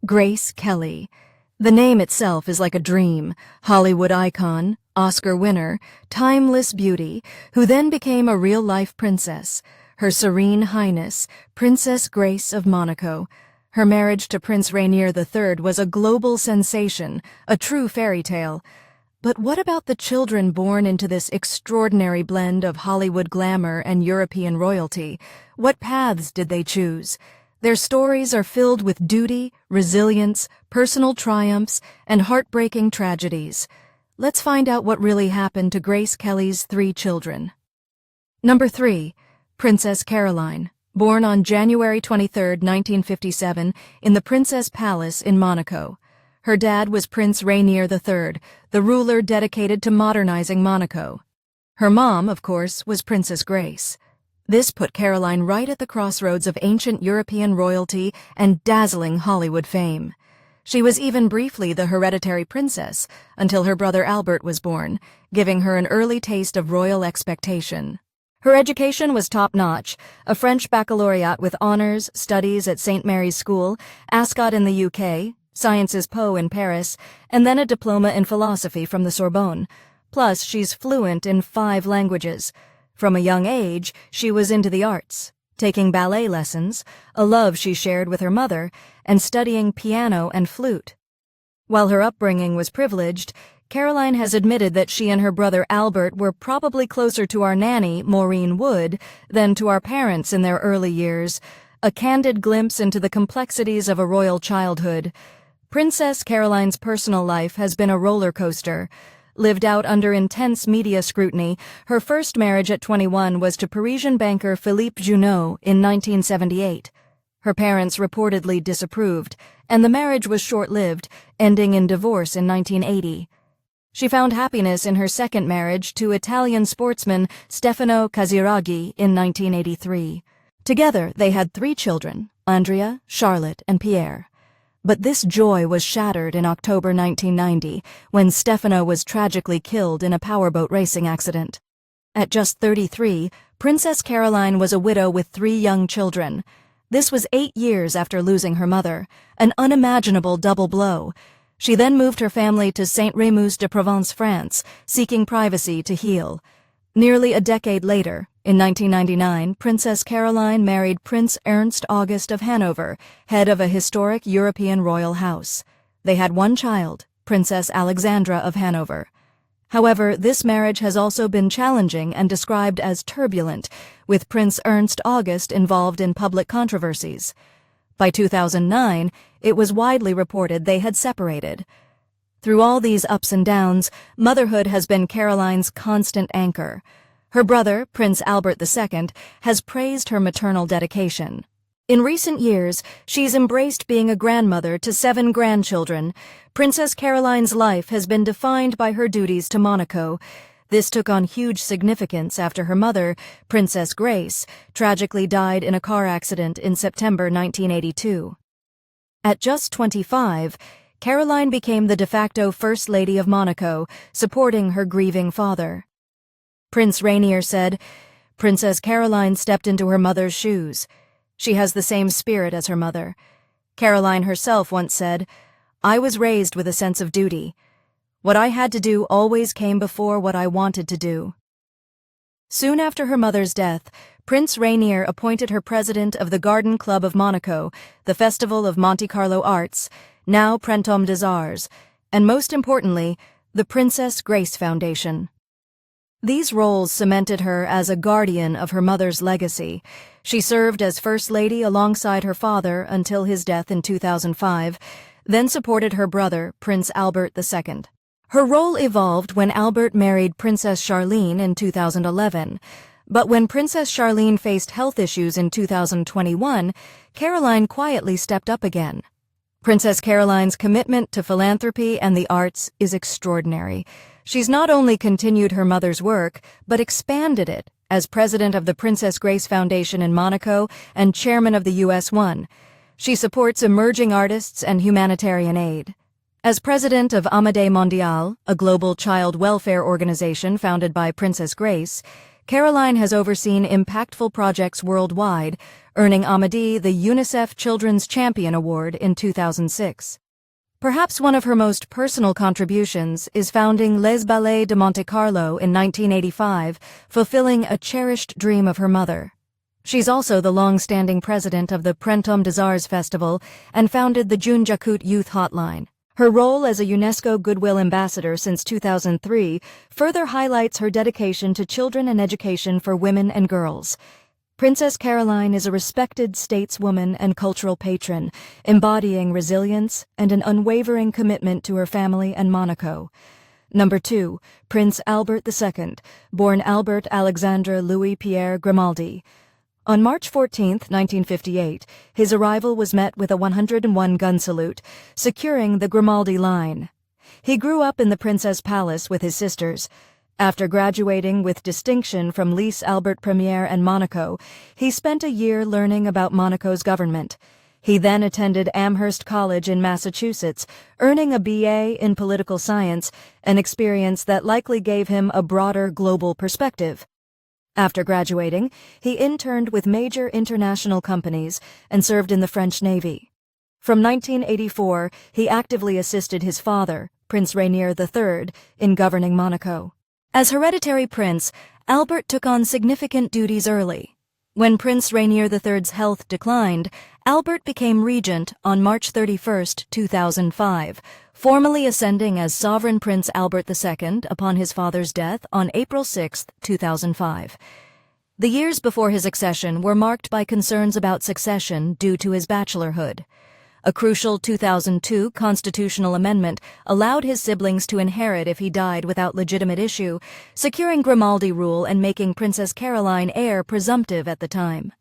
Grace Kelly. The name itself is like a dream. Hollywood icon, Oscar winner, timeless beauty, who then became a real-life princess. Her Serene Highness, Princess Grace of Monaco. Her marriage to Prince Rainier III was a global sensation, a true fairy tale. But what about the children born into this extraordinary blend of Hollywood glamour and European royalty? What paths did they choose? Their stories are filled with duty, resilience, personal triumphs, and heartbreaking tragedies. Let's find out what really happened to Grace Kelly's 3 children. Number 3. Princess Caroline. Born on January 23, 1957, in the Princess Palace in Monaco. Her dad was Prince Rainier III, the ruler dedicated to modernizing Monaco. Her mom, of course, was Princess Grace. This put Caroline right at the crossroads of ancient European royalty and dazzling Hollywood fame. She was even briefly the hereditary princess until her brother Albert was born, giving her an early taste of royal expectation. Her education was top-notch, a French baccalaureate with honors, studies at St. Mary's School, Ascot in the UK, Sciences Po in Paris, and then a diploma in philosophy from the Sorbonne. Plus, she's fluent in 5 languages. From a young age, she was into the arts, taking ballet lessons, a love she shared with her mother, and studying piano and flute. While her upbringing was privileged, Caroline has admitted that she and her brother Albert were probably closer to our nanny, Maureen Wood, than to our parents in their early years, a candid glimpse into the complexities of a royal childhood. Princess Caroline's personal life has been a roller coaster. Lived out under intense media scrutiny, her first marriage at 21 was to Parisian banker Philippe Junot in 1978. Her parents reportedly disapproved, and the marriage was short-lived, ending in divorce in 1980. She found happiness in her second marriage to Italian sportsman Stefano Casiraghi in 1983. Together, they had 3 children, Andrea, Charlotte, and Pierre. But this joy was shattered in October 1990, when Stefano was tragically killed in a powerboat racing accident. At just 33, Princess Caroline was a widow with 3 young children. This was 8 years after losing her mother, an unimaginable double blow. She then moved her family to Saint-Rémy-de-Provence, France, seeking privacy to heal. Nearly a decade later, in 1999, Princess Caroline married Prince Ernst August of Hanover, head of a historic European royal house. They had 1 child, Princess Alexandra of Hanover. However, this marriage has also been challenging and described as turbulent, with Prince Ernst August involved in public controversies. By 2009, it was widely reported they had separated. Through all these ups and downs, motherhood has been Caroline's constant anchor. Her brother, Prince Albert II, has praised her maternal dedication. In recent years, she's embraced being a grandmother to 7 grandchildren. Princess Caroline's life has been defined by her duties to Monaco. This took on huge significance after her mother, Princess Grace, tragically died in a car accident in September 1982. At just 25, Caroline became the de facto First Lady of Monaco, supporting her grieving father. Prince Rainier said, "Princess Caroline stepped into her mother's shoes. She has the same spirit as her mother." Caroline herself once said, "I was raised with a sense of duty. What I had to do always came before what I wanted to do." Soon after her mother's death, Prince Rainier appointed her president of the Garden Club of Monaco, the Festival of Monte Carlo Arts, now Printemps des Arts, and most importantly, the Princess Grace Foundation. These roles cemented her as a guardian of her mother's legacy. She served as First Lady alongside her father until his death in 2005, then supported her brother, Prince Albert II. Her role evolved when Albert married Princess Charlene in 2011. But when Princess Charlene faced health issues in 2021, Caroline quietly stepped up again. Princess Caroline's commitment to philanthropy and the arts is extraordinary. She's not only continued her mother's work, but expanded it as president of the Princess Grace Foundation in Monaco and chairman of the US One. She supports emerging artists and humanitarian aid. As president of Amade Mondial, a global child welfare organization founded by Princess Grace, Caroline has overseen impactful projects worldwide, earning Amédée the UNICEF Children's Champion Award in 2006. Perhaps one of her most personal contributions is founding Les Ballets de Monte Carlo in 1985, fulfilling a cherished dream of her mother. She's also the long-standing president of the Printemps des Arts Festival and founded the June J'écoute Youth Hotline. Her role as a UNESCO Goodwill Ambassador since 2003 further highlights her dedication to children and education for women and girls. Princess Caroline is a respected stateswoman and cultural patron, embodying resilience and an unwavering commitment to her family and Monaco. Number 2, Prince Albert II, born Albert Alexandre Louis Pierre Grimaldi. On March 14, 1958, his arrival was met with a 101-gun salute, securing the Grimaldi line. He grew up in the Princess Palace with his sisters. After graduating with distinction from Lycée Albert Premier and Monaco, he spent a year learning about Monaco's government. He then attended Amherst College in Massachusetts, earning a BA in political science, an experience that likely gave him a broader global perspective. After graduating, he interned with major international companies and served in the French Navy. From 1984, he actively assisted his father, Prince Rainier III, in governing Monaco. As hereditary prince, Albert took on significant duties early. When Prince Rainier III's health declined, Albert became regent on March 31, 2005, formally ascending as Sovereign Prince Albert II upon his father's death on April 6, 2005. The years before his accession were marked by concerns about succession due to his bachelorhood. A crucial 2002 constitutional amendment allowed his siblings to inherit if he died without legitimate issue, securing Grimaldi rule and making Princess Caroline heir presumptive at the time.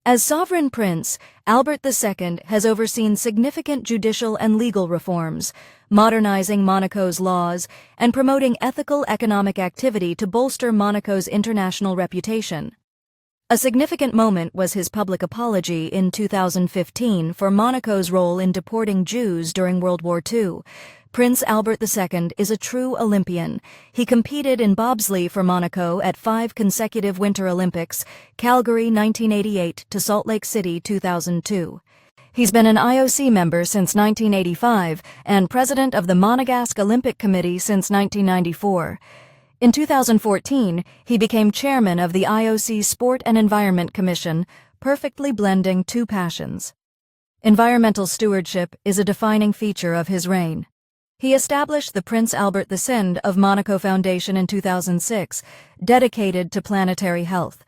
As sovereign prince, Albert II has overseen significant judicial and legal reforms, modernizing Monaco's laws and promoting ethical economic activity to bolster Monaco's international reputation. A significant moment was his public apology in 2015 for Monaco's role in deporting Jews during World War II. Prince Albert II is a true Olympian. He competed in bobsleigh for Monaco at 5 consecutive Winter Olympics, Calgary 1988 to Salt Lake City 2002. He's been an IOC member since 1985 and president of the Monegasque Olympic Committee since 1994. In 2014, he became chairman of the IOC Sport and Environment Commission, perfectly blending two passions. Environmental stewardship is a defining feature of his reign. He established the Prince Albert II of Monaco Foundation in 2006, dedicated to planetary health.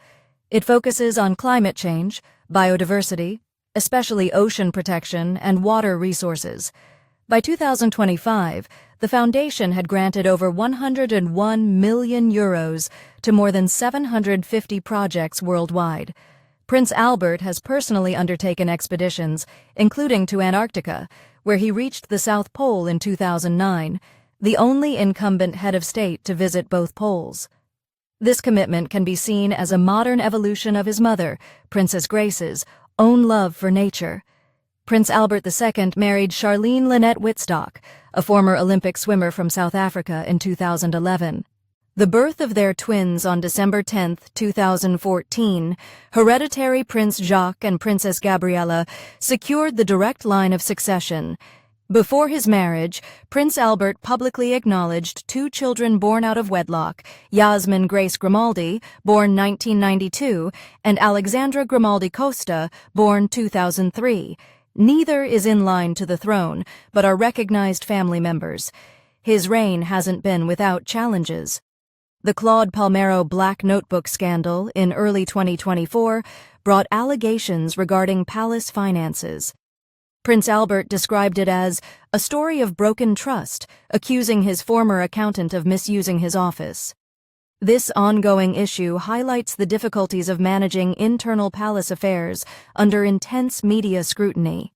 It focuses on climate change, biodiversity, especially ocean protection and water resources. By 2025, the foundation had granted over €101 million to more than 750 projects worldwide. Prince Albert has personally undertaken expeditions, including to Antarctica, where he reached the South Pole in 2009, the only incumbent head of state to visit both poles. This commitment can be seen as a modern evolution of his mother, Princess Grace's, own love for nature. Prince Albert II married Charlene Lynette Wittstock, a former Olympic swimmer from South Africa, in 2011. The birth of their twins on December 10, 2014, hereditary Prince Jacques and Princess Gabriella secured the direct line of succession. Before his marriage, Prince Albert publicly acknowledged 2 children born out of wedlock, Yasmin Grace Grimaldi, born 1992, and Alexandra Grimaldi Costa, born 2003. Neither is in line to the throne, but are recognized family members. His reign hasn't been without challenges. The Claude Palmero Black Notebook scandal in early 2024 brought allegations regarding palace finances. Prince Albert described it as a story of broken trust, accusing his former accountant of misusing his office. This ongoing issue highlights the difficulties of managing internal palace affairs under intense media scrutiny.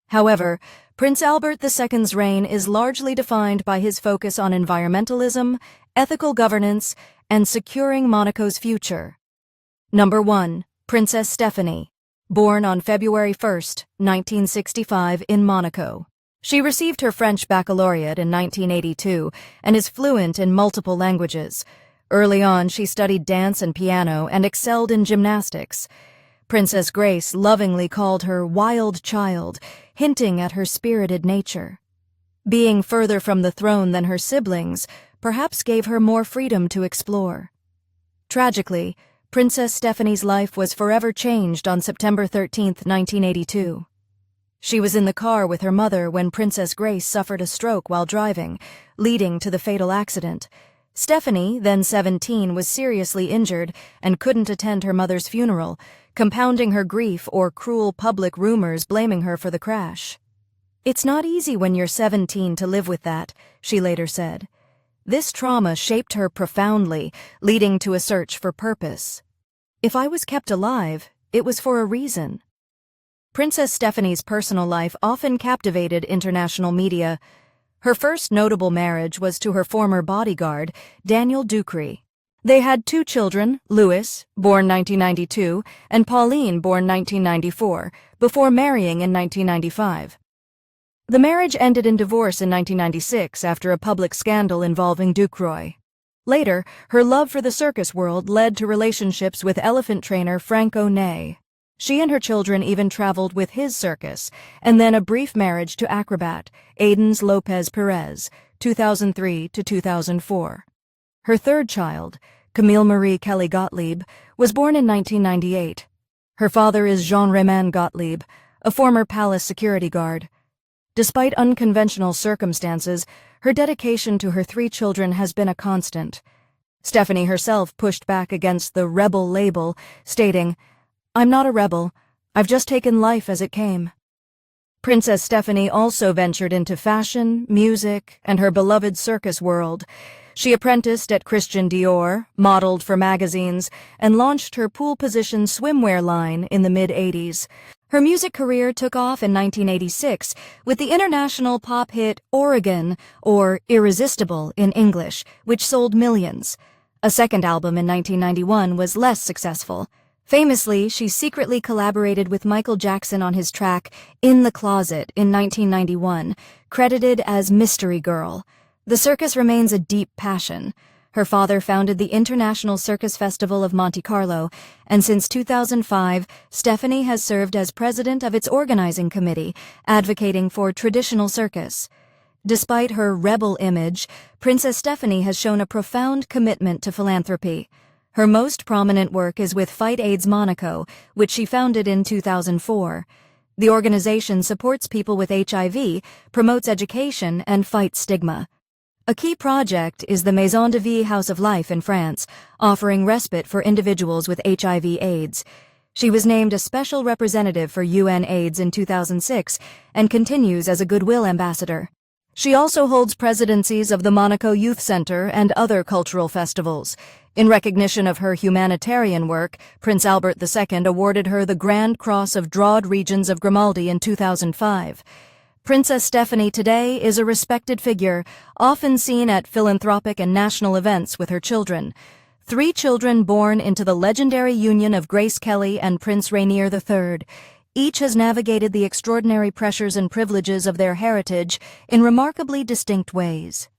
However, Prince Albert II's reign is largely defined by his focus on environmentalism, ethical governance, and securing Monaco's future. Number 1. Princess Stéphanie, born on February 1, 1965 in Monaco. She received her French baccalaureate in 1982 and is fluent in multiple languages. Early on, she studied dance and piano and excelled in gymnastics. Princess Grace lovingly called her wild child, hinting at her spirited nature. Being further from the throne than her siblings perhaps gave her more freedom to explore. Tragically, Princess Stéphanie's life was forever changed on September 13, 1982. She was in the car with her mother when Princess Grace suffered a stroke while driving, leading to the fatal accident. Stéphanie, then 17, was seriously injured and couldn't attend her mother's funeral, compounding her grief or cruel public rumors blaming her for the crash. "It's not easy when you're 17 to live with that," she later said. This trauma shaped her profoundly, leading to a search for purpose. "If I was kept alive, it was for a reason." Princess Stéphanie's personal life often captivated international media. Her first notable marriage was to her former bodyguard, Daniel Ducrey. They had 2 children, Louis, born 1992, and Pauline, born 1994, before marrying in 1995. The marriage ended in divorce in 1996 after a public scandal involving Ducrey. Later, her love for the circus world led to relationships with elephant trainer Franco Ney. She and her children even traveled with his circus, and then a brief marriage to acrobat Aidens Lopez Perez, 2003 to 2004. Her third child, Camille Marie Kelly Gottlieb, was born in 1998. Her father is Jean-Raymond Gottlieb, a former palace security guard. Despite unconventional circumstances, her dedication to her 3 children has been a constant. Stéphanie herself pushed back against the rebel label, stating, "I'm not a rebel. I've just taken life as it came." Princess Stéphanie also ventured into fashion, music, and her beloved circus world. She apprenticed at Christian Dior, modeled for magazines, and launched her pool-position swimwear line in the mid-'80s. Her music career took off in 1986 with the international pop hit Oregon, or Irresistible in English, which sold millions. A second album in 1991 was less successful. Famously, she secretly collaborated with Michael Jackson on his track In the Closet in 1991, credited as Mystery Girl. The circus remains a deep passion. Her father founded the International Circus Festival of Monte Carlo, and since 2005, Stéphanie has served as president of its organizing committee, advocating for traditional circus. Despite her rebel image, Princess Stéphanie has shown a profound commitment to philanthropy. Her most prominent work is with Fight AIDS Monaco, which she founded in 2004. The organization supports people with HIV, promotes education, and fights stigma. A key project is the Maison de Vie House of Life in France, offering respite for individuals with HIV/AIDS. She was named a special representative for UN AIDS in 2006 and continues as a Goodwill ambassador. She also holds presidencies of the Monaco Youth Center and other cultural festivals. In recognition of her humanitarian work, Prince Albert II awarded her the Grand Cross of Draught Regions of Grimaldi in 2005. Princess Stéphanie today is a respected figure, often seen at philanthropic and national events with her children. 3 children born into the legendary union of Grace Kelly and Prince Rainier III. Each has navigated the extraordinary pressures and privileges of their heritage in remarkably distinct ways.